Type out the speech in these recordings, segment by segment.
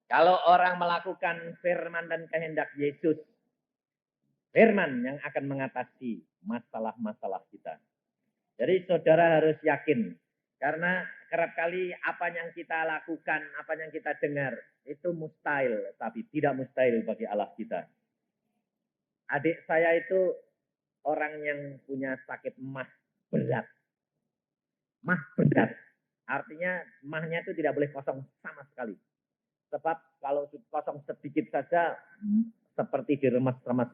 Kalau orang melakukan firman dan kehendak Yesus, firman yang akan mengatasi masalah-masalah kita. Jadi saudara harus yakin, karena kerap kali apa yang kita lakukan, apa yang kita dengar, itu mustahil, tapi tidak mustahil bagi Allah kita. Adik saya itu orang yang punya sakit mah berat. Mah berat. Artinya mahnya itu tidak boleh kosong sama sekali. Sebab kalau kosong sedikit saja seperti diremas-remas.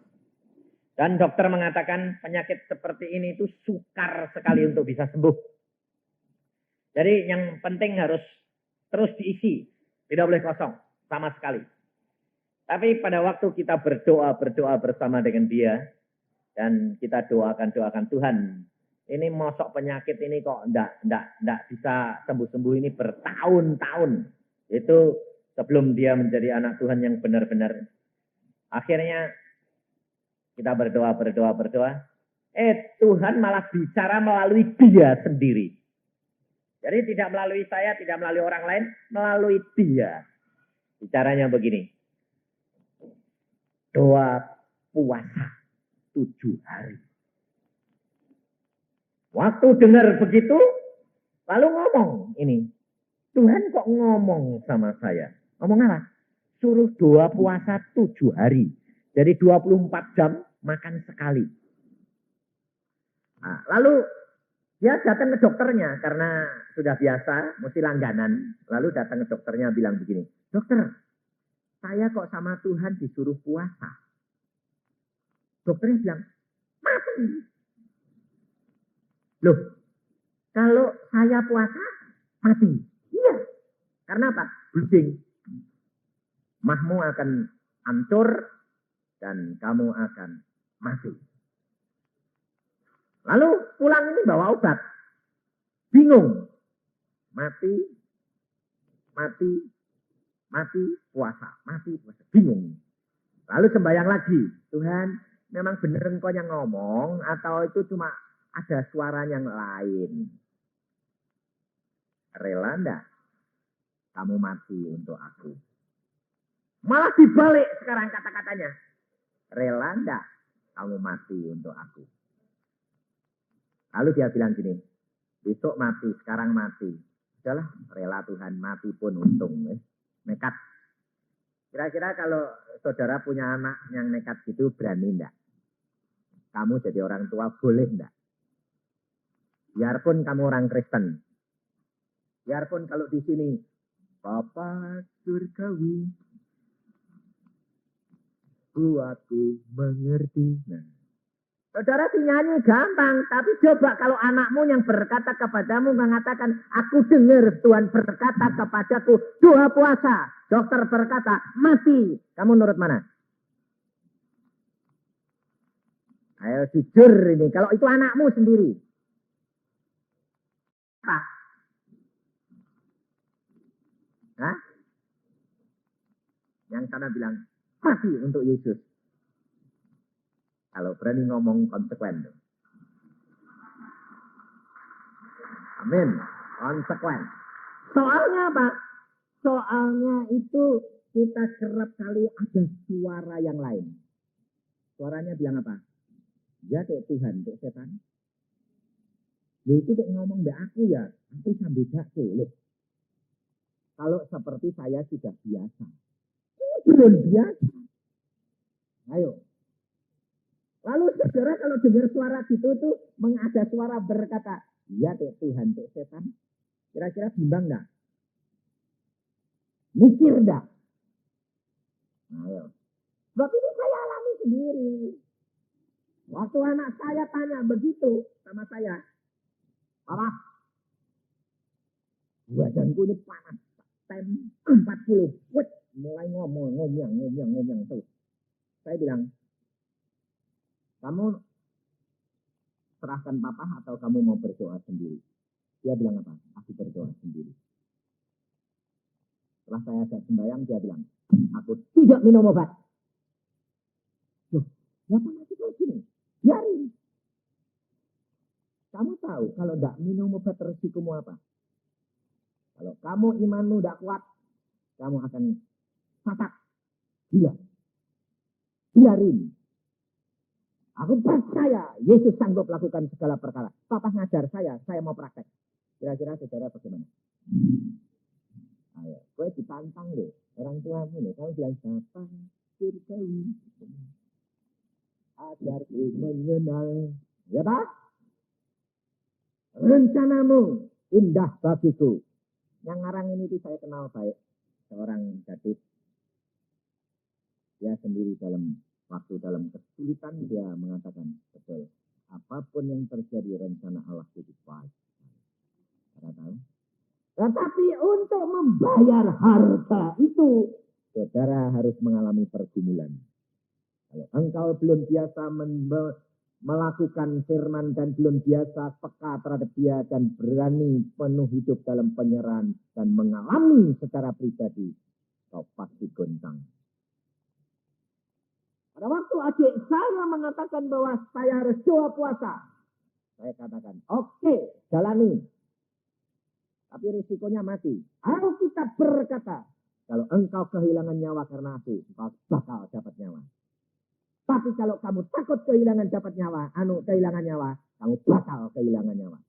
Dan dokter mengatakan penyakit seperti ini itu sukar sekali untuk bisa sembuh. Jadi yang penting harus terus diisi. Tidak boleh kosong sama sekali. Tapi pada waktu kita berdoa bersama dengan dia. Dan kita doakan Tuhan. Ini mosok penyakit ini kok enggak bisa sembuh-sembuh ini bertahun-tahun. Itu sebelum dia menjadi anak Tuhan yang benar-benar. Akhirnya kita berdoa. Tuhan malah bicara melalui dia sendiri. Jadi tidak melalui saya, tidak melalui orang lain, melalui dia. Bicaranya begini. Doa puasa 7 hari. Waktu dengar begitu, lalu ngomong ini. Tuhan kok ngomong sama saya? Ngomong apa? Suruh doa puasa 7 hari. Jadi 24 jam makan sekali. Nah, lalu dia datang ke dokternya karena sudah biasa, mesti langganan. Lalu datang ke dokternya bilang begini, dokter, saya kok sama Tuhan disuruh puasa. Dokternya bilang, mati. Loh, kalau saya puasa, mati. Iya. Karena apa? Bleeding. Mahmu akan hancur dan kamu akan mati. Lalu pulang ini bawa obat. Bingung. Mati, puasa. Bingung. Lalu sembahyang lagi. Tuhan, memang benar engkau yang ngomong atau itu cuma ada suara yang lain? Rela enggak kamu mati untuk aku? Malah dibalik sekarang kata-katanya. Rela enggak kamu mati untuk aku? Lalu dia bilang gini, besok mati, sekarang mati. Udahlah, rela Tuhan, mati pun untung. Nekat. Kira-kira kalau saudara punya anak yang nekat gitu, berani enggak? Kamu jadi orang tua boleh enggak? Biarpun kamu orang Kristen. Biarpun kalau di sini, Bapak surgawi, buatku mengerti. Nah, saudara sih nyanyi gampang, tapi coba kalau anakmu yang berkata kepadamu mengatakan, aku dengar Tuhan berkata kepadaku, doa puasa. Dokter berkata, mati. Kamu nurut mana? Ayo jujur ini, kalau itu anakmu sendiri. Apa? Hah? Yang sana bilang, mati untuk Yesus. Kalau berani ngomong konsekuen. Amin. Konsekuen. Soalnya apa? Soalnya itu kita kerap kali ada suara yang lain. Suaranya bilang apa? Ya dek Tuhan, dek setan. Loh itu dek ngomong dek aku ya. Aku sambil beda loh. Kalau seperti saya sudah biasa. Ini belum biasa. Ayo. Lalu saudara kalau dengar suara gitu tuh ada suara berkata, ya dek Tuhan, dek setan. Kira-kira bimbang enggak? Mikir enggak? Ayo. Sebab ini saya alami sendiri. Waktu anak saya tanya begitu sama saya. Papa, badanku ini panas. Tem 40. Wih, mulai ngomong tuh. Saya bilang, kamu serahkan papa atau kamu mau berdoa sendiri? Dia bilang apa? Aku berdoa sendiri. Setelah saya ada sembahyang, dia bilang, aku tidak minum obat. Loh, kenapa masih kayak gini? Biarin. Kamu tahu kalau tidak minum obat resikomu apa? Kalau kamu imanmu tidak kuat, kamu akan catat, biarin. Aku percaya Yesus sanggup lakukan segala perkara. Papa ngajar saya mau praktek. Kira-kira saudara bagaimana? Ayo, gue ditantang loh. Orang tuamu nih, kamu bilang, Bapak, surgawi, ajarku mengenal. Ya Pak? Rencanamu indah bagiku. Yang ngarang ini saya kenal baik. Seorang gadis. Dia sendiri dalam kesulitan dia mengatakan, betul, apapun yang terjadi rencana Allah itu baik. Anda tahu? Tetapi untuk membayar harga itu, saudara harus mengalami pergumulan. Kalau engkau belum biasa melakukan firman dan belum biasa peka terhadap dia dan berani penuh hidup dalam penyerahan dan mengalami secara pribadi, kau pasti goncang. Pada waktu adik saya mengatakan bahwa saya harus coba puasa, saya katakan, oke, jalani. Tapi risikonya mati. Alkitab berkata, kalau engkau kehilangan nyawa karena aku, engkau bakal dapat nyawa. Tapi kalau kamu takut kehilangan nyawa, kamu bakal kehilangan nyawa.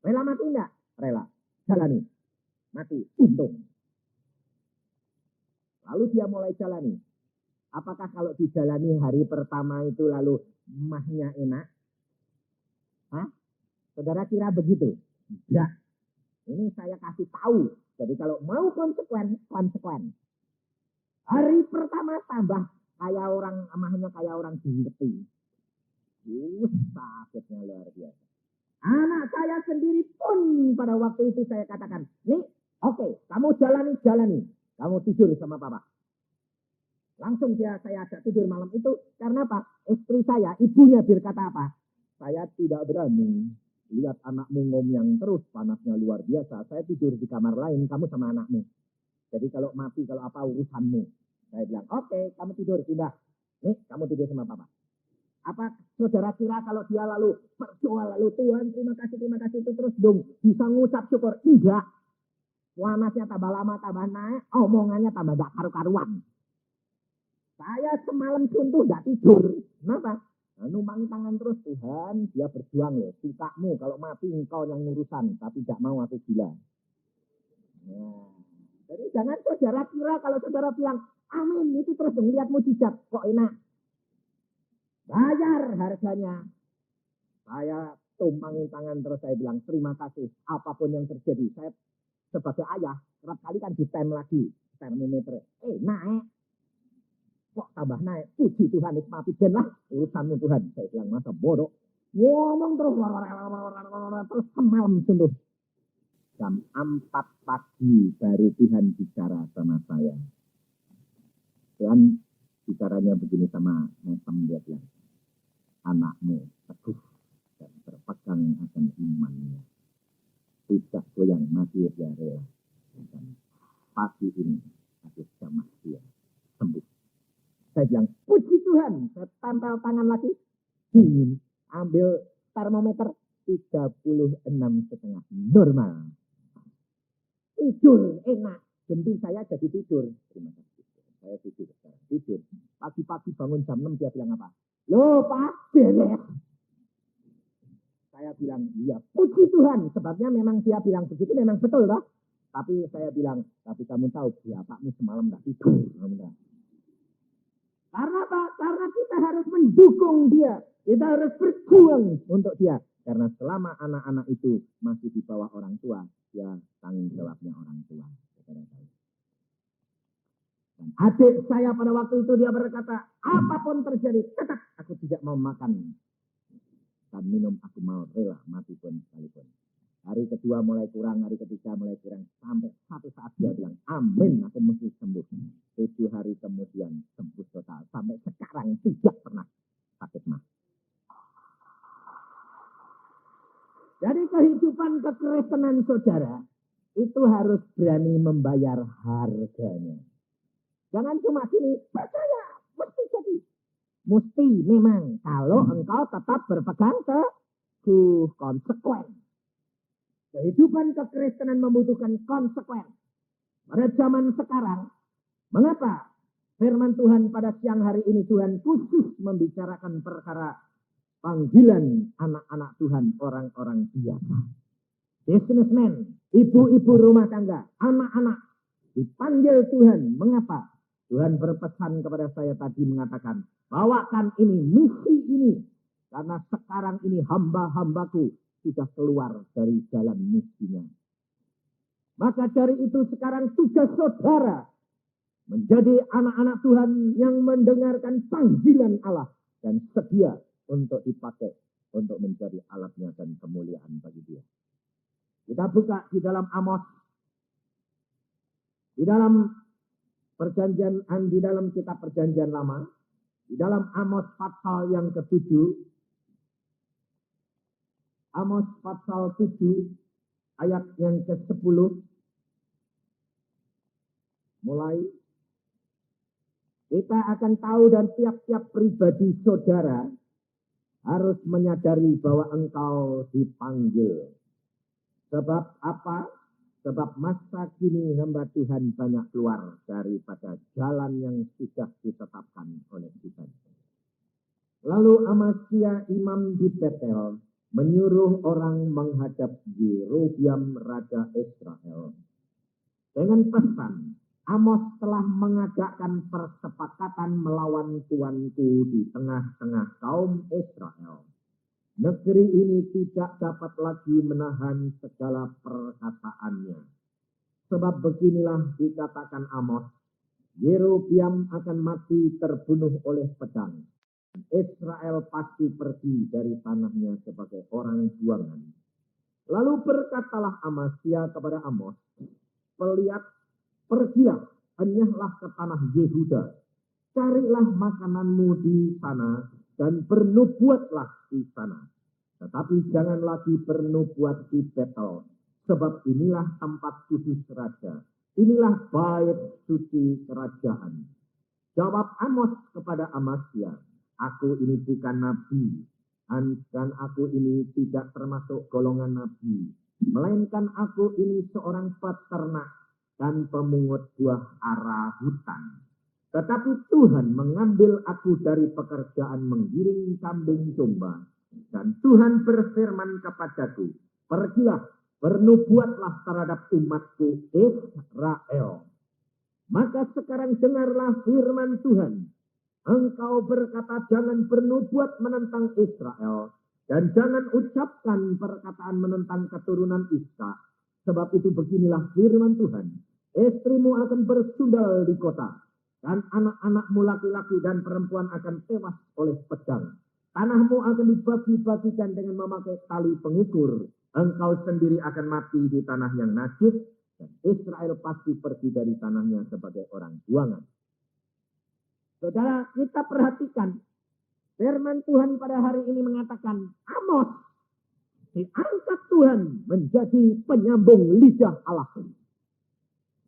Rela mati enggak? Rela. Jalani. Mati. Untung. Lalu dia mulai jalani. Apakah kalau dijalani hari pertama itu lalu mahnya enak? Hah? Saudara kira begitu? Enggak. Ini saya kasih tahu. Jadi kalau mau konsekuen. Hari pertama tambah kayak orang, amahnya kayak orang dileti. Sakitnya luar biasa. Anak saya sendiri pun pada waktu itu saya katakan, nih oke, kamu jalani. Kamu tidur sama papa. Langsung saya ajak tidur malam itu. Karena apa? Istri saya, ibunya berkata apa? Saya tidak berani lihat anakmu ngomong terus, panasnya luar biasa. Saya tidur di kamar lain, kamu sama anakmu. Jadi kalau mati, kalau apa urusanmu. Saya bilang, oke, kamu tidur, pindah. Nih, kamu tidur sama papa. Apa saudara kira kalau dia lalu berdoa, lalu Tuhan terima kasih itu terus dong bisa ngucap syukur? Enggak. Panasnya tambah lama, tambah naik, omongannya tambah gak karu-karuan. Saya semalam suntuh gak tidur. Kenapa? Numpangi tangan terus, Tuhan, dia berjuang loh. Sukakmu, kalau mati engkau yang ngurusan, tapi gak mau aku gila. Nah, jadi jangan saudara kira kalau saudara bilang, amin, itu terus melihat mujizat, kok enak. Bayar harganya. Saya tumpangin tangan terus, saya bilang, terima kasih, apapun yang terjadi. Saya sebagai ayah, kerap kali kan ditem lagi, termometer. Naik. Kok tambah naik? Puji Tuhan, nikmati dan lah urusanmu Tuhan. Saya bilang, masa bodoh. Ngomong terus semalam sunduh. Jam 4 pagi baru Tuhan bicara sama saya. Tuhan bicaranya begini sama Mesem, dia bilang, anakmu teguh dan berpegang akan imannya. Tidak goyang, mati dia rela. Dan pagi ini aku jamah dia sembuh. Saya bilang, puji Tuhan. Saya tempel tangan lagi. Dingin. Ambil termometer 36,5. Normal. Tidur enak. Genting saya jadi tidur. Terima kasih. Saya tidur sekarang. Tidur. Pagi-pagi bangun jam 6 dia bilang apa? Loh Pak, beres. Saya bilang, iya puji Tuhan. Sebabnya memang dia bilang begitu memang betul toh. Tapi saya bilang, tapi kamu tahu bapakmu semalam gak tidur. Karena apa? Karena kita harus mendukung dia. Kita harus berjuang untuk dia. Karena selama anak-anak itu masih di bawah orang tua, dia tanggung jawabnya orang tua. Dan adik saya pada waktu itu dia berkata, apapun terjadi, tetap aku tidak mau makan dan minum, aku mau rela mati pun sekalipun. Hari kedua mulai kurang, hari ketiga mulai kurang. Sampai satu saat dia bilang, amin, aku mesti sembuh. 7 hari kemudian sembuh total. Sampai sekarang tidak pernah sakit mah. Jadi kehidupan kekristenan saudara, itu harus berani membayar harganya. Jangan cuma gini, percaya, mesti jadi. Mesti memang, kalau engkau tetap berpegang teguh konsekuen. Kehidupan kekristenan membutuhkan konsekuen. Pada zaman sekarang, mengapa firman Tuhan pada siang hari ini, Tuhan khusus membicarakan perkara panggilan anak-anak Tuhan, orang-orang biasa. Businessman, ibu-ibu rumah tangga, anak-anak dipanggil Tuhan. Mengapa? Tuhan berpesan kepada saya tadi mengatakan, bawakan ini, misi ini. Karena sekarang ini hamba-hambaku sudah keluar dari jalan misinya. Maka dari itu sekarang tugas saudara menjadi anak-anak Tuhan yang mendengarkan panggilan Allah dan sedia untuk dipakai untuk menjadi alatnya dan kemuliaan bagi Dia. Kita buka di dalam Amos, di dalam di dalam kitab Perjanjian Lama, di dalam Amos pasal yang ke-7, Amos pasal 7 ayat yang ke-10, mulai kita akan tahu dan tiap-tiap pribadi saudara harus menyadari bahwa engkau dipanggil. Sebab apa? Sebab masa kini hamba Tuhan banyak keluar daripada jalan yang sudah ditetapkan oleh Tuhan. Lalu Amasya imam di Betel menyuruh orang menghadap Yerobiam Raja Israel. Dengan pesan, Amos telah mengadakan persepakatan melawan tuanku di tengah-tengah kaum Israel. Negeri ini tidak dapat lagi menahan segala perkataannya. Sebab beginilah dikatakan Amos, Yerobiam akan mati terbunuh oleh pedang. Israel pasti pergi dari tanahnya sebagai orang buangan. Lalu berkatalah Amasya kepada Amos, pergilah, enyahlah ke tanah Yehuda. Carilah makananmu di sana dan bernubuatlah di sana. Tetapi jangan lagi bernubuat di Betel, sebab inilah tempat kudus raja. Inilah bait suci kerajaan. Jawab Amos kepada Amasya, aku ini bukan nabi, dan aku ini tidak termasuk golongan nabi, melainkan aku ini seorang peternak dan pemungut buah ara hutan. Tetapi Tuhan mengambil aku dari pekerjaan menggiring kambing domba. Dan Tuhan berfirman kepadaku, pergilah, bernubuatlah terhadap umatku Israel. Maka sekarang dengarlah firman Tuhan. Engkau berkata jangan bernubuat menentang Israel. Dan jangan ucapkan perkataan menentang keturunan Ishak. Sebab itu beginilah firman Tuhan. Istrimu akan bersundal di kota. Dan anak-anakmu laki-laki dan perempuan akan tewas oleh pedang. Tanahmu akan dibagi-bagikan dengan memakai tali pengukur. Engkau sendiri akan mati di tanah yang najis. Dan Israel pasti pergi dari tanahnya sebagai orang buangan. Saudara, kita perhatikan. Firman Tuhan pada hari ini mengatakan, Amos diangkat Tuhan menjadi penyambung lidah Allah.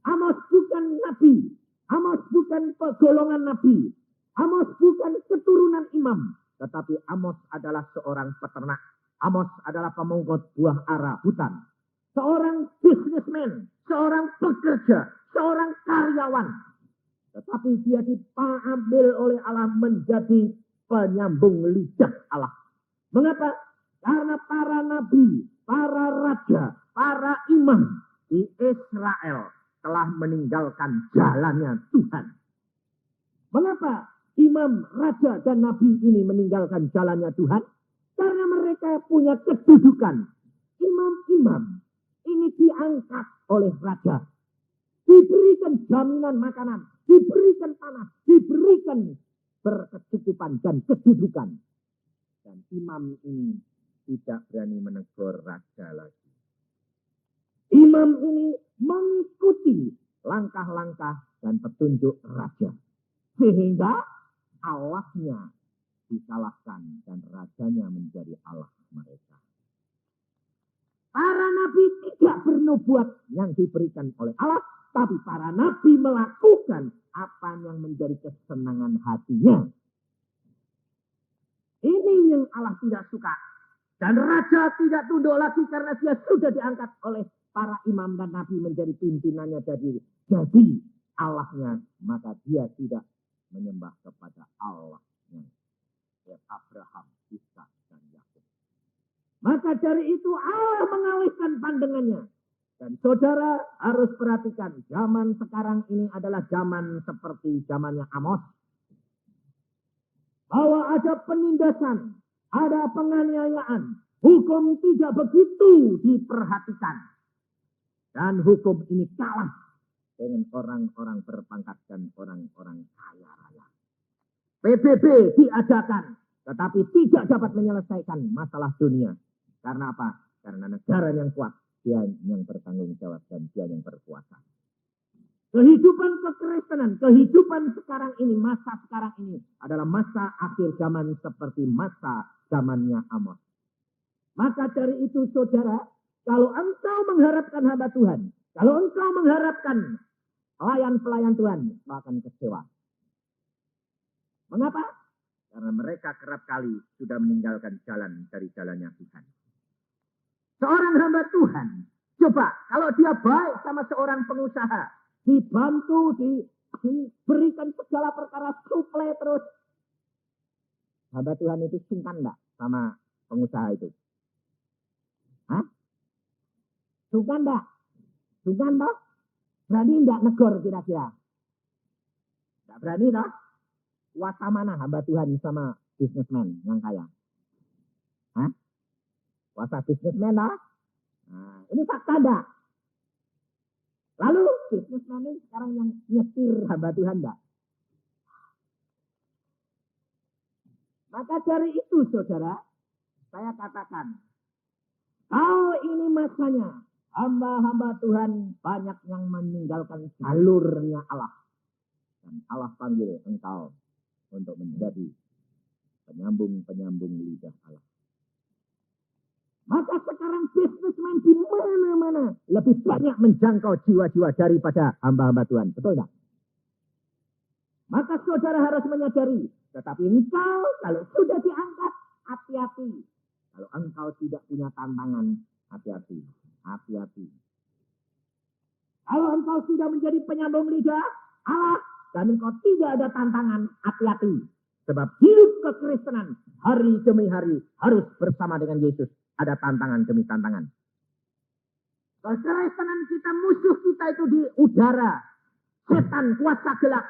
Amos bukan nabi. Amos bukan golongan nabi. Amos bukan keturunan imam. Tetapi Amos adalah seorang peternak. Amos adalah pemungut buah ara hutan. Seorang businessman. Seorang pekerja. Seorang karyawan. Tetapi dia diambil oleh Allah menjadi penyambung lidah Allah. Mengapa? Karena para nabi, para raja, para imam di Israel telah meninggalkan jalannya Tuhan. Mengapa imam, raja, dan nabi ini meninggalkan jalannya Tuhan? Karena mereka punya kedudukan. Imam-imam ini diangkat oleh raja. Diberikan jaminan makanan, diberikan tanah, diberikan berkecukupan dan kedudukan. Dan imam ini tidak berani menegur raja lagi. Imam ini mengikuti langkah-langkah dan petunjuk raja. Sehingga Allahnya disalahkan dan rajanya menjadi Allah mereka. Para nabi tidak bernubuat yang diberikan oleh Allah. Tapi para nabi melakukan apa yang menjadi kesenangan hatinya. Ini yang Allah tidak suka. Dan raja tidak tunduk lagi karena dia sudah diangkat oleh para imam dan nabi menjadi pimpinannya jadi Allahnya. Maka dia tidak menyembah kepada Allah yang Abraham, Ishak, dan Yakub. Maka dari itu Allah mengalihkan pandangannya. Dan saudara harus perhatikan, zaman sekarang ini adalah zaman seperti zamannya Amos. Bahwa ada penindasan, ada penganiayaan, hukum tidak begitu diperhatikan. Dan hukum ini kalah dengan orang-orang berpangkat dan orang-orang kaya raya. PBB diadakan, tetapi tidak dapat menyelesaikan masalah dunia. Karena apa? Karena negara yang kuat, dia yang bertanggung jawab dan dia yang berkuasa. Kehidupan kekristenan, kehidupan sekarang ini, masa sekarang ini adalah masa akhir zaman seperti masa zamannya Amos. Maka dari itu saudara, kalau engkau mengharapkan hamba Tuhan, kalau engkau mengharapkan pelayan-pelayan Tuhan, engkau akan kecewa. Mengapa? Karena mereka kerap kali sudah meninggalkan jalan dari jalannya Tuhan. Seorang hamba Tuhan, coba kalau dia baik sama seorang pengusaha, dibantu, diberikan segala perkara, suplai terus. Hamba Tuhan itu sungkan enggak sama pengusaha itu? Hah? Sungkan enggak? Sungkan toh? Berani enggak negor kira-kira? Enggak berani toh? Kuasa mana hamba Tuhan sama bisnismen yang kaya? Hah? Kuasa bisnismen toh? Nah, ini fakta enggak? Lalu bisnismen ini sekarang yang nyetir hamba Tuhan enggak? Maka dari itu saudara, saya katakan, kalau ini masanya, hamba-hamba Tuhan banyak yang meninggalkan jalurnya Allah. Dan Allah panggil engkau untuk menjadi penyambung-penyambung lidah Allah. Maka sekarang bisnismen di mana-mana lebih banyak menjangkau jiwa-jiwa daripada hamba-hamba Tuhan. Betul tak? Maka saudara harus menyadari, tetapi engkau kalau sudah diangkat, hati-hati. Kalau engkau tidak punya tantangan, hati-hati. Hati-hati. Kalau engkau sudah menjadi penyambung lidah Allah, dan engkau tidak ada tantangan, hati-hati. Sebab hidup kekristenan hari demi hari harus bersama dengan Yesus. Ada tantangan demi tantangan. Kekristenan kita, musuh kita itu di udara. Setan kuasa gelap.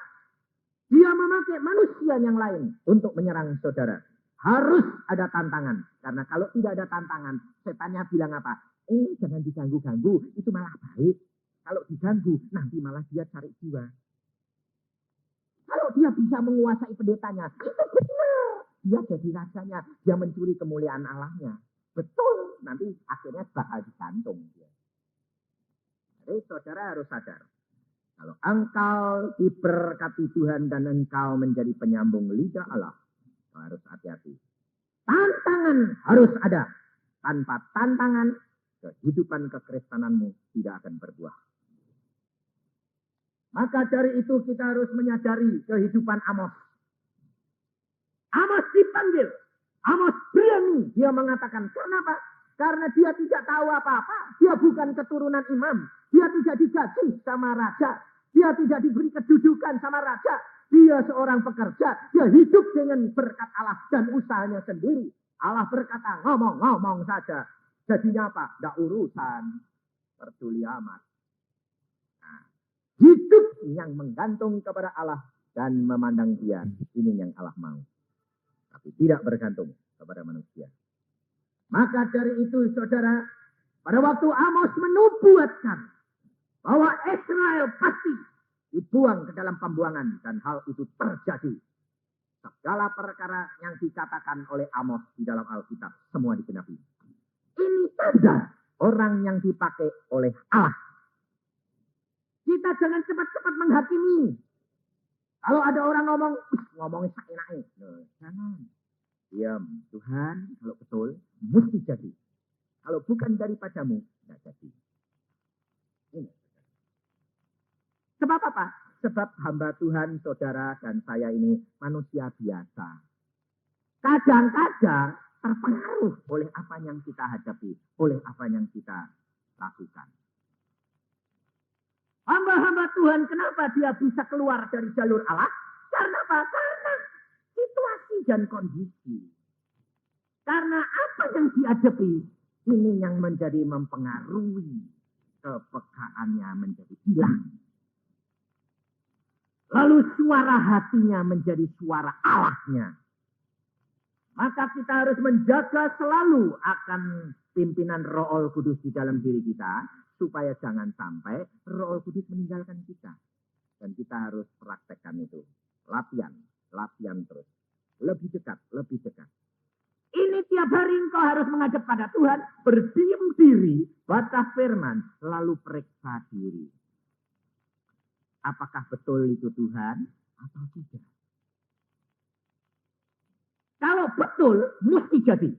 Dia memakai manusia yang lain untuk menyerang saudara. Harus ada tantangan. Karena kalau tidak ada tantangan, setannya bilang apa? Jangan diganggu-ganggu, itu malah baik. Kalau diganggu, nanti malah dia cari jiwa. Kalau dia bisa menguasai pendetanya, itu benar. Dia jadi rajanya, dia mencuri kemuliaan Allahnya. Betul, nanti akhirnya bakal digantung dia. Jadi saudara harus sadar. Kalau engkau diberkati Tuhan dan engkau menjadi penyambung lidah Allah, harus hati-hati. Tantangan harus ada. Tanpa tantangan, kehidupan kekristenanmu tidak akan berbuah. Maka dari itu kita harus menyadari kehidupan Amos. Amos dipanggil. Amos berani. Dia mengatakan, kenapa? Karena dia tidak tahu apa-apa. Dia bukan keturunan imam. Dia tidak digaji sama raja. Dia tidak diberi kedudukan sama raja. Dia seorang pekerja. Dia hidup dengan berkat Allah dan usahanya sendiri. Allah berkata, ngomong-ngomong saja. Jadinya apa? Tidak urusan. Peduli amat. Nah, hidup yang menggantung kepada Allah dan memandang dia. Ini yang Allah mau. Tapi tidak bergantung kepada manusia. Maka dari itu saudara, pada waktu Amos menubuatkan bahwa Israel pasti dibuang ke dalam pembuangan. Dan hal itu terjadi. Segala perkara yang dikatakan oleh Amos di dalam Alkitab, semua digenapi. Ini tanda orang yang dipakai oleh Allah. Kita jangan cepat-cepat menghakimi. Kalau ada orang ngomongin seenaknya. Jangan. Diam. Tuhan, kalau betul, mesti jadi. Kalau bukan daripadamu, tidak jadi. Ini. Sebab apa? Sebab hamba Tuhan, saudara dan saya ini manusia biasa. Kadang-kadang terpengaruh oleh apa yang kita hadapi, oleh apa yang kita lakukan. Hamba-hamba Tuhan, kenapa dia bisa keluar dari jalur Allah? Karena apa? Karena situasi dan kondisi. Karena apa yang dihadapi, ini yang menjadi mempengaruhi kepekaannya menjadi hilang. Lalu suara hatinya menjadi suara Allahnya. Maka kita harus menjaga selalu akan pimpinan Roh Kudus di dalam diri kita, supaya jangan sampai Roh Kudus meninggalkan kita. Dan kita harus praktekkan itu. Latihan terus. Lebih dekat. Ini tiap hari engkau harus menghadap pada Tuhan, berdiam diri, baca firman, lalu periksa diri. Apakah betul itu Tuhan atau tidak? Kalau betul, mesti jadi.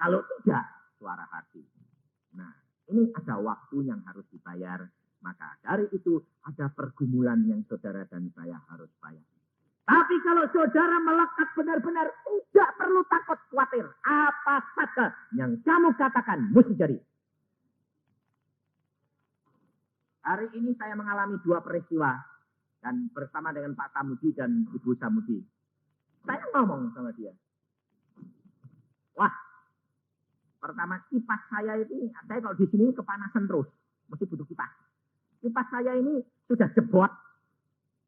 Kalau tidak, suara hati. Nah, ini ada waktu yang harus dibayar. Maka dari itu ada pergumulan yang saudara dan saya harus bayar. Tapi kalau saudara melekat benar-benar, tidak perlu takut khawatir. Apa saja yang kamu katakan mesti jadi. Hari ini saya mengalami 2 peristiwa. Dan bersama dengan Pak Samudi dan Ibu Samudi. Saya ngomong sama dia. Wah, pertama kipas saya ini, saya kalau di sini kepanasan terus. Mesti butuh kipas. Kipas saya ini sudah jebot.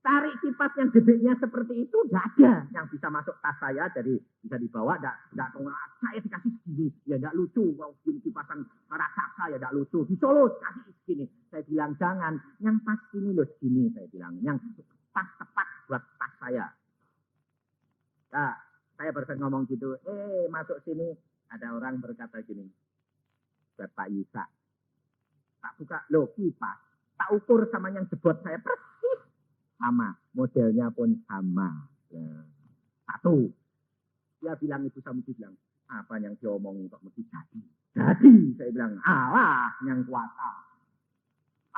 Tarik kipas yang gedenya seperti itu tidak ada yang bisa masuk tas saya, jadi bisa dibawa. Tidak saya dikasih segini, ya tidak lucu. Kalau segini kipasan raksasa ya tidak lucu. Di Solo kasih segini. Saya bilang jangan, yang pas ini loh segini. Saya bilang yang pas tepat buat tas saya. Nah, saya baru ngomong gitu. Masuk sini ada orang berkata gini, buat Pak Yusa. Tak buka loh kipas. Tak ukur sama yang jebot saya persis. Sama, modelnya pun sama. Nah, 1. Dia bilang, Ibu Samudi bilang, apa yang diomongin kok mesti jadi. Jadi, saya bilang, Allah yang kuasa.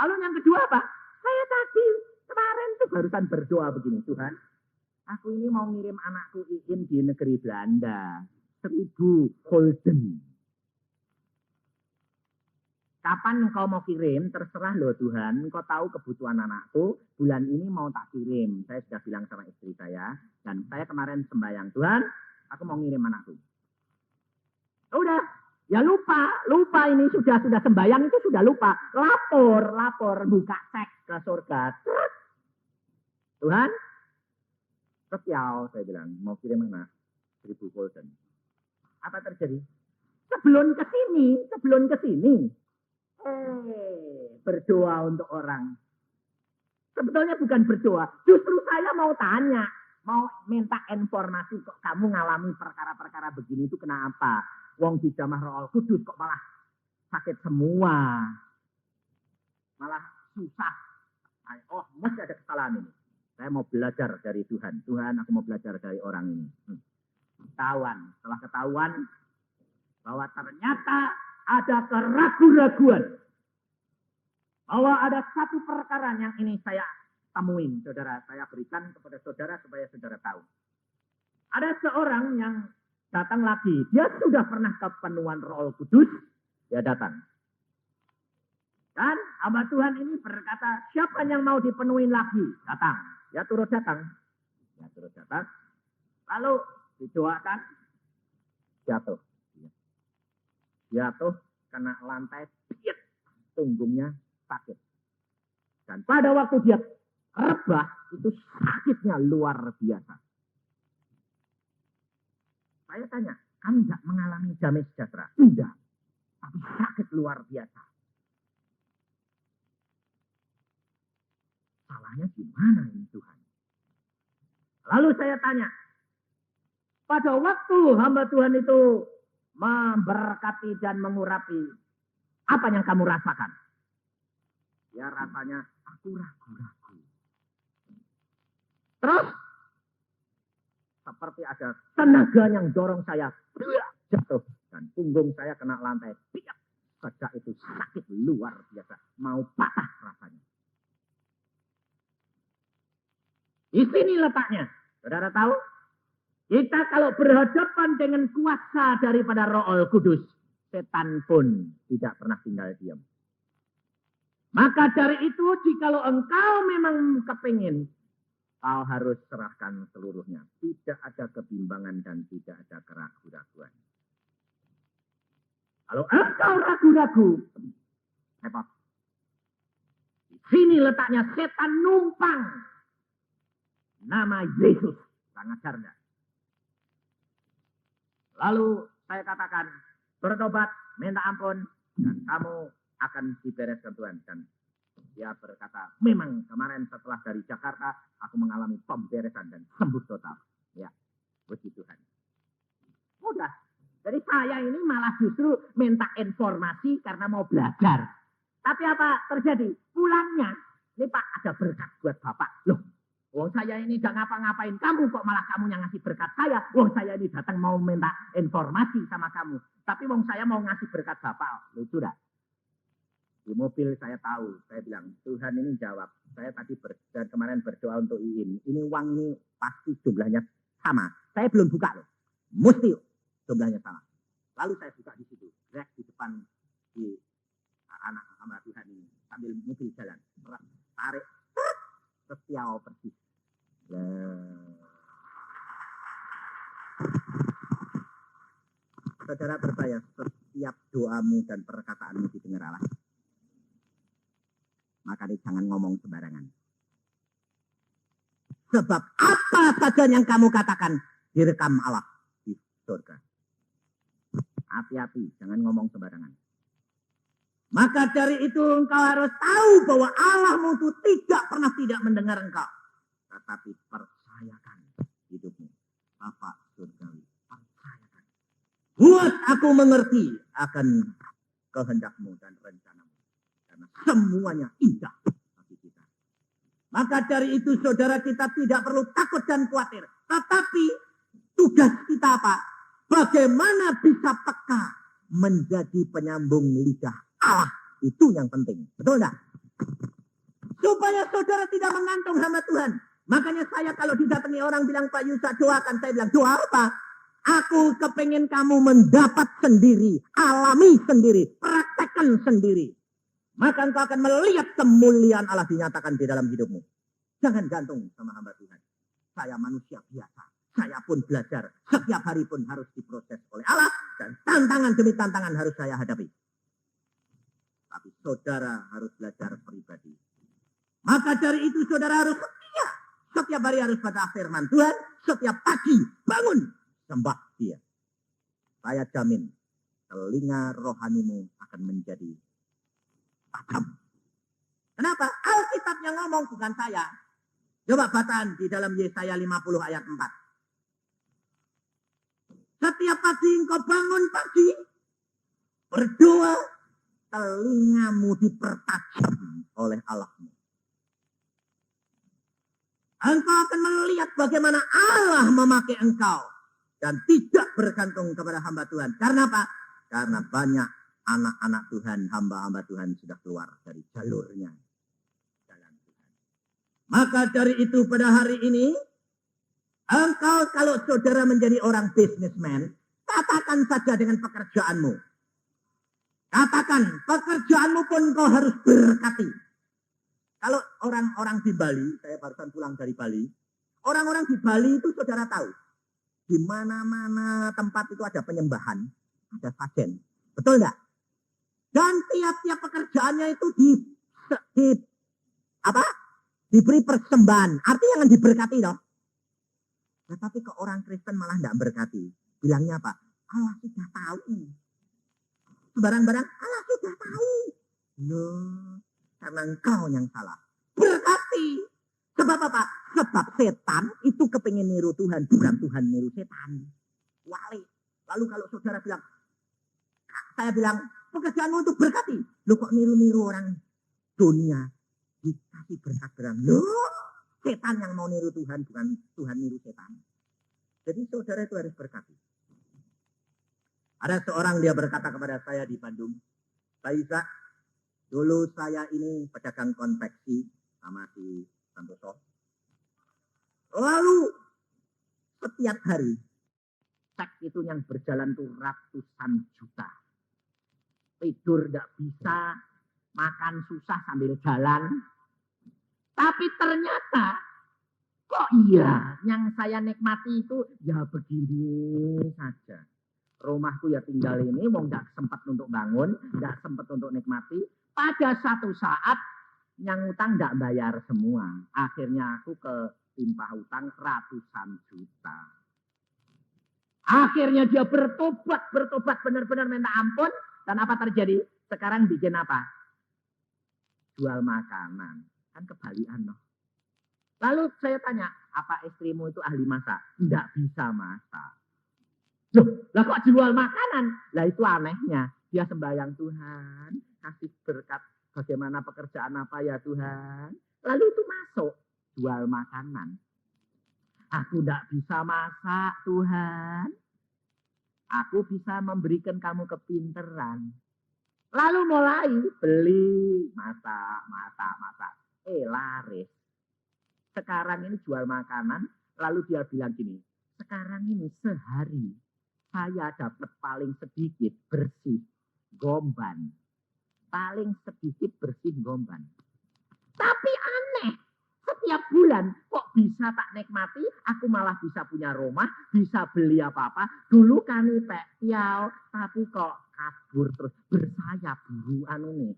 Lalu yang kedua apa? Saya tadi, kemarin tuh barusan berdoa begini, Tuhan, aku ini mau ngirim anakku Iin di negeri Belanda. 1000 golden. Kapan engkau mau kirim, terserah loh Tuhan. Engkau tahu kebutuhan anakku, bulan ini mau tak kirim. Saya sudah bilang sama istri saya. Dan saya kemarin sembahyang, Tuhan, aku mau ngirim anakku. Udah, ya lupa ini sudah sembahyang itu sudah lupa. Lapor, buka cek ke surga. Tuhan, saya bilang, mau kirim anak 1000 golden. Apa terjadi? Sebelum ke sini. Berdoa untuk orang. Sebetulnya bukan berdoa. Justru saya mau tanya. Mau minta informasi kok kamu ngalami perkara-perkara begini itu kenapa? Wong di jamaah Roh Kudus kok malah sakit semua. Malah susah. Oh, masih ada kesalahan ini. Saya mau belajar dari Tuhan. Tuhan, aku mau belajar dari orang ini. Setelah ketahuan bahwa ternyata ada keraguan-raguan. Bahwa ada satu perkara yang ini saya temuin, saudara. Saya berikan kepada saudara supaya saudara tahu. Ada seorang yang datang lagi. Dia sudah pernah kepenuhan Roh Kudus. Dia datang. Dan hamba Tuhan ini berkata, siapa yang mau dipenuhi lagi? Datang. Ya turut datang. Lalu didoakan. Jatuh kena lantai, punggungnya sakit. Dan pada waktu dia rebah, itu sakitnya luar biasa. Saya tanya, kamu tidak mengalami damai sejahtera? Tidak. Tapi sakit luar biasa. Salahnya gimana ini Tuhan? Lalu saya tanya, pada waktu hamba Tuhan itu memberkati dan mengurapi, apa yang kamu rasakan? Ya rasanya aku ragu-ragu. Terus seperti ada tenaga yang dorong saya jatuh dan punggung saya kena lantai. Sejak itu sakit luar biasa, mau patah rasanya. Di sini letaknya, saudara tahu? Kita kalau berhadapan dengan kuasa daripada Roh Kudus, setan pun tidak pernah tinggal diam. Maka dari itu, jikalau engkau memang kepingin kau harus serahkan seluruhnya. Tidak ada kebimbangan dan tidak ada keraguan-raguan. Kalau engkau ragu-ragu, repot. Di sini letaknya setan numpang. Nama Yesus, sangat cerdas. Lalu saya katakan, bertobat, minta ampun, dan kamu akan dibereskan Tuhan. Dan dia berkata, memang kemarin setelah dari Jakarta, aku mengalami pemberesan dan sembuh total. Ya, puji Tuhan. Mudah. Jadi saya ini malah justru minta informasi karena mau belajar. Tapi apa terjadi? Pulangnya, ini Pak ada berkat buat Bapak. Loh, wong saya ini gak ngapa-ngapain, kamu kok malah kamu yang ngasih berkat saya. Wong saya ini datang mau minta informasi sama kamu. Tapi wong saya mau ngasih berkat Bapak. Lucu dah. Di mobil saya tahu, saya bilang, Tuhan ini jawab. Saya tadi dan kemarin berdoa untuk Iin. Ini uang ini pasti jumlahnya sama. Saya belum buka loh. Mesti jumlahnya sama. Lalu saya buka di situ. Rek di depan di anak hamba Tuhan ini. Sambil mobil jalan. Tarik. Setia persis. Saudara percaya setiap doamu dan perkataanmu didengar Allah. Maka jangan ngomong sembarangan. Sebab apa saja yang kamu katakan direkam Allah di surga. Hati-hati, jangan ngomong sembarangan. Maka dari itu engkau harus tahu bahwa Allahmu itu tidak pernah tidak mendengar engkau. Tetapi percayakan hidupmu. Bapak surgawi, percayakan. Buat aku mengerti akan kehendakmu dan rencanamu. Karena semuanya indah bagi kita. Maka dari itu saudara kita tidak perlu takut dan khawatir. Tetapi tugas kita apa? Bagaimana bisa peka menjadi penyambung lidah Allah. Itu yang penting. Betul enggak? Supaya saudara tidak mengantung hamba Tuhan. Makanya saya kalau didatangi orang bilang Pak Yusa doakan. Saya bilang doa apa? Aku kepengen kamu mendapat sendiri. Alami sendiri. Praktekkan sendiri. Maka engkau akan melihat kemuliaan Allah dinyatakan di dalam hidupmu. Jangan gantung sama hamba Tuhan. Saya manusia biasa. Saya pun belajar. Setiap hari pun harus diproses oleh Allah. Dan tantangan demi tantangan harus saya hadapi. Tapi saudara harus belajar pribadi. Maka dari itu saudara harus setia. Setiap hari harus baca firman Tuhan. Setiap pagi bangun. Sembah Dia. Saya jamin. Telinga rohanimu akan menjadi tajam. Kenapa? Alkitab yang ngomong bukan saya. Coba bacaan di dalam Yesaya 50 ayat 4. Setiap pagi engkau bangun pagi, berdoa, telingamu dipertajam oleh Allahmu. Engkau akan melihat bagaimana Allah memakai engkau. Dan tidak bergantung kepada hamba Tuhan. Karena apa? Karena banyak anak-anak Tuhan, hamba-hamba Tuhan sudah keluar dari jalurnya. Jalan Tuhan. Maka dari itu pada hari ini, engkau kalau saudara menjadi orang businessman, katakan saja dengan pekerjaanmu. Katakan, pekerjaanmu pun kau harus berkati. Kalau orang-orang di Bali, saya barusan pulang dari Bali, orang-orang di Bali itu saudara tahu, di mana-mana tempat itu ada penyembahan, ada sajen. Betul enggak? Dan tiap-tiap pekerjaannya itu diberi persembahan. Artinya yang diberkati loh. Tetapi ke orang Kristen malah tidak berkati. Bilangnya apa? Allah sudah tahu. Sebarang-barang Allah sudah tahu. Loh, karena engkau yang salah. Berkati. Sebab apa? Sebab setan itu kepingin niru Tuhan. Bukan Tuhan niru setan. Wali. Lalu kalau saudara bilang, saya bilang, pekerjaanmu itu berkati. Lu kok niru-niru orang dunia. Dikasih berkat berang. Loh, setan yang mau niru Tuhan. Bukan Tuhan niru setan. Jadi saudara itu harus berkati. Ada seorang dia berkata kepada saya di Bandung. Pak Isa, dulu saya ini pedagang konveksi sama si Santoso. Lalu setiap hari cek itu yang berjalan tuh ratusan juta. Tidur tidak bisa, makan susah sambil jalan. Tapi ternyata Kok iya? Yang saya nikmati itu ya begini saja. Rumahku ya tinggal ini, mau nggak sempat untuk bangun, nggak sempat untuk nikmati. Pada satu saat yang utang nggak bayar semua. Akhirnya aku ketimpa hutang ratusan juta. Akhirnya dia bertobat benar-benar minta ampun. Dan apa terjadi? Sekarang bikin apa? Jual makanan. Kan kebalikan loh. Lalu saya tanya, apa istrimu itu ahli masak? Tidak bisa masak. Loh, lah kok jual makanan? Lah itu anehnya. Dia sembahyang, Tuhan, kasih berkat bagaimana pekerjaan apa ya Tuhan. Lalu itu masuk, jual makanan. Aku tidak bisa masak, Tuhan. Aku bisa memberikan kamu kepinteran. Lalu mulai beli, masak. Laris. Sekarang ini jual makanan, lalu dia bilang gini, sekarang ini sehari saya dapat paling sedikit bersih gomban. Paling sedikit bersih gomban. Tapi aneh, setiap bulan kok bisa tak nikmati, aku malah bisa punya rumah, bisa beli apa-apa. Dulu kami pek tiaw, tapi kok kabur terus bersayap buru nih.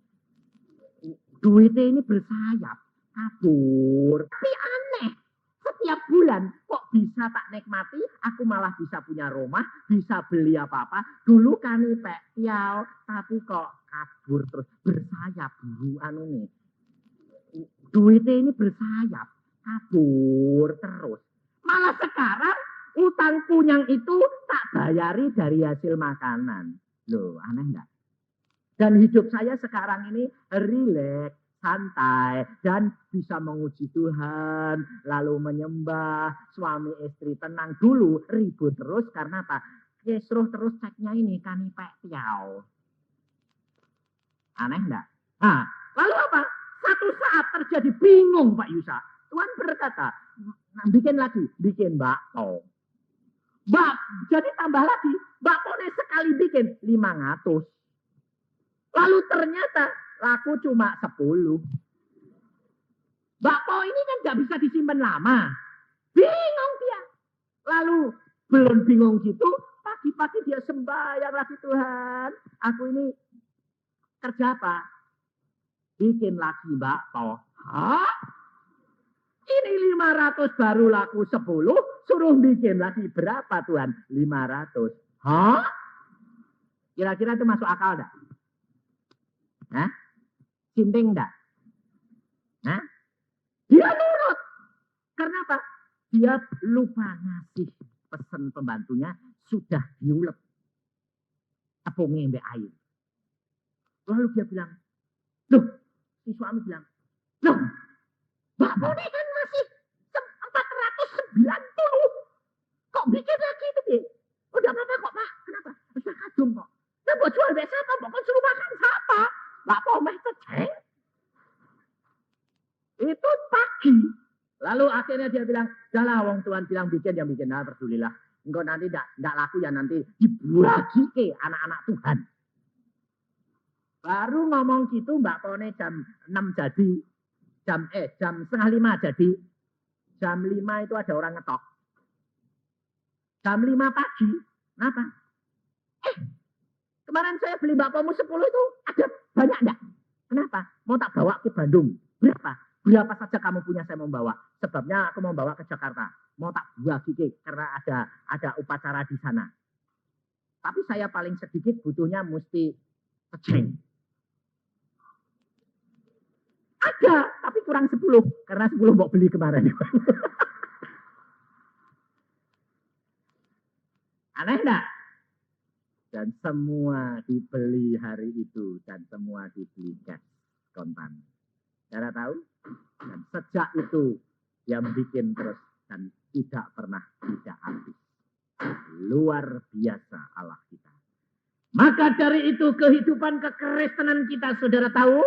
Duitnya ini bersayap, kabur. Tapi aneh, setiap bulan kok bisa tak nikmati, aku malah bisa punya rumah, bisa beli apa-apa. Dulu kami pek tiaw, tapi kok kabur terus bersayap buru nih. Duitnya ini bersayap, kabur terus. Malah sekarang utangku yang itu tak bayari dari hasil makanan. Loh, aneh enggak? Dan hidup saya sekarang ini rileks, santai, dan bisa menguji Tuhan, lalu menyembah, suami istri tenang. Dulu ribut terus karena apa? Kesruh terus ceknya ini kanipek tiaw. Aneh enggak? Nah, lalu apa? Satu saat terjadi bingung Pak Yusa. Tuhan berkata, bikin bakso. Jadi tambah lagi, bakso sekali bikin 500. Lalu ternyata laku cuma 10. Bakso ini kan gak bisa disimpan lama. Bingung dia. Lalu belum bingung gitu, pagi-pagi dia sembahyang lagi, Tuhan. Aku ini kerja apa? Bikin lagi bakso. Hah? Ini 500 baru laku 10, suruh bikin lagi berapa Tuhan? 500. Hah? Kira-kira itu masuk akal enggak? Hah? Sinting enggak? Hah? Dia nurut. Karena apa? Dia lupa ngasih pesan pembantunya, sudah diulek tepungnya mbak air. Lalu dia bilang, loh, si suami bilang, loh, Mbak Poni kan masih 490. Kok bikin lagi itu, Bi? Udah apa-apa kok, Pak. Kenapa? Bisa kadung kok. Nah, buat jual biasa apa? Bukan suruh makan siapa? Mbak Poni ceceng. Itu pagi. Lalu akhirnya dia bilang, jalah wong Tuhan bilang bikin, yang bikin. Nah, berdulilah. Engkau nanti enggak laku ya nanti dibagi ke anak-anak Tuhan. Baru ngomong gitu Mbak Pone jam 6 jadi. Jam 4:30 jadi. Jam 5 itu ada orang ngetok. Jam 5 pagi. Kenapa? Kemarin saya beli bakpamu 10 itu ada banyak enggak? Kenapa? Mau tak bawa ke Bandung. Berapa? Berapa saja kamu punya saya mau bawa. Sebabnya aku mau bawa ke Jakarta. Mau tak bagi karena ada upacara di sana. Tapi saya paling sedikit butuhnya mesti ceceng. Ada, tapi kurang 10. Karena 10 mau beli kemarin. Aneh enggak? Dan semua dibeli hari itu. Dan semua dibeli cash kontan. Cara tahu? Dan sejak itu dia bikin terus. Dan tidak pernah tidak habis. Luar biasa Allah kita. Maka dari itu kehidupan kekristenan kita saudara tahu.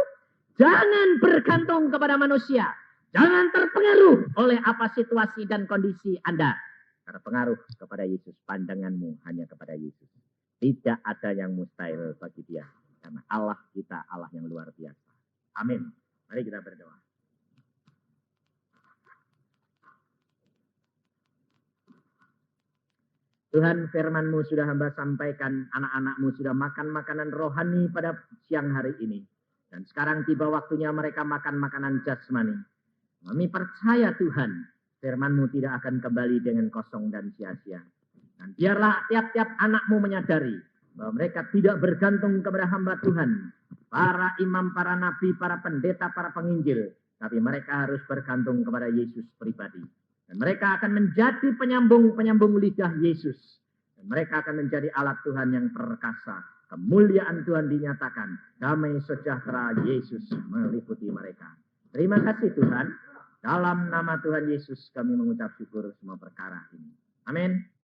Jangan bergantung kepada manusia. Jangan terpengaruh oleh apa situasi dan kondisi Anda. Terpengaruh kepada Yesus. Pandanganmu hanya kepada Yesus. Tidak ada yang mustahil bagi dia. Karena Allah kita Allah yang luar biasa. Amin. Mari kita berdoa. Tuhan, firman-Mu sudah hamba sampaikan, anak-anak-Mu sudah makan makanan rohani pada siang hari ini. Dan sekarang tiba waktunya mereka makan makanan jasmani. Kami percaya Tuhan, firman-Mu tidak akan kembali dengan kosong dan sia-sia. Dan biarlah tiap-tiap anak-Mu menyadari bahwa mereka tidak bergantung kepada hamba Tuhan, para imam, para nabi, para pendeta, para penginjil. Tapi mereka harus bergantung kepada Yesus pribadi. Dan mereka akan menjadi penyambung-penyambung lidah Yesus. Dan mereka akan menjadi alat Tuhan yang perkasa. Kemuliaan Tuhan dinyatakan. Damai sejahtera Yesus meliputi mereka. Terima kasih Tuhan. Dalam nama Tuhan Yesus kami mengucap syukur semua perkara ini. Amin.